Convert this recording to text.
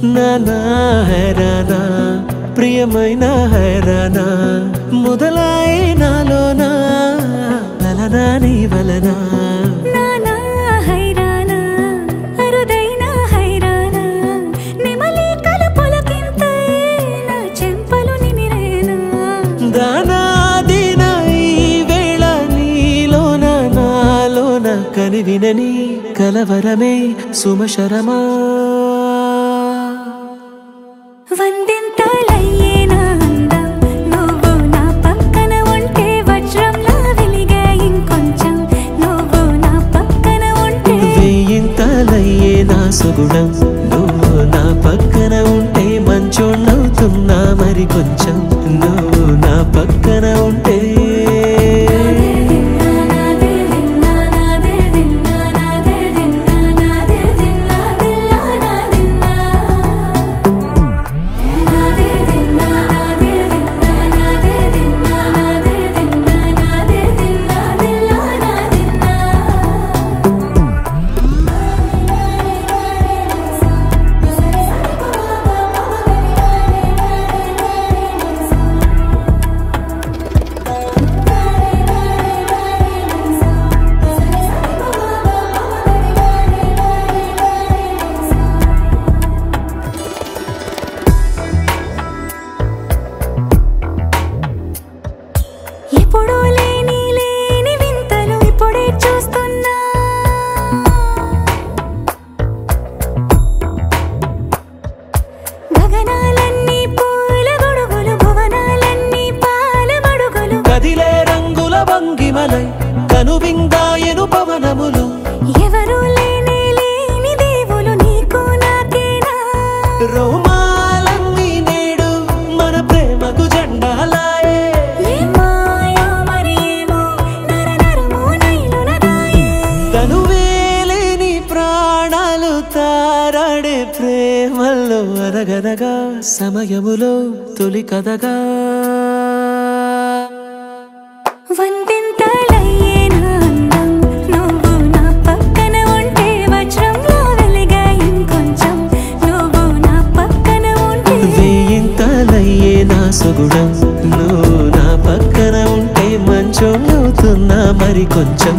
నానా హైరానా ప్రియమైన హైరానా మొదలాయి నాలోనా లలనా నీ వలనా నానా హైరానా అరుదైన హైరానా నిమలి కలుపులకింతై నా చెంపలు నిమిరేనా దానా దినా ఈ వేళ నీలోన నాలోన కనివినని కలవరమే సుమశరమా వందింతలయ్యేనా అందం నువ్వు నా పక్కన ఉంటే వజ్రంలా వెలిగే ఇంకొంచెం నువ్వు నా పక్కన ఉంటే వెయ్యింతలయ్యేనా సుగుణం నువ్వు నా పక్కన ఉంటే మంచోణ్ణవుతున్నా మరి కొంచెం నువ్వు నా పక్కన ఉంటే ఎప్పుడూ లేని వింతలు ఇప్పుడే చూస్తున్నా గగనాలన్నీ పూల గొడుగులు భువనాలన్నీ పాల మడుగులు కదిలే రంగుల భంగిమలై కనువిందాయను పవనములు ఎవరూ లేని దేవులు నీకు నాకేనా రోమాలన్నీ నేడు మన ప్రేమకు జెండాలాయే తనువేలేని ప్రాణాలు తారాడే ప్రేమల్లో అనగనగా సమయములో తొలి కథగా వందింతలయ్యేనా అందం నువ్వు నా పక్కన ఉంటే వజ్రంలా వెలిగే ఇంకొంచెం నువ్వు నా పక్కన ఉంటే వెయ్యింతలయ్యేనా సుగుణం నువ్వు నా పక్కన ఉంటే మంచోణ్ణవుతున్నా మరి కొంచెం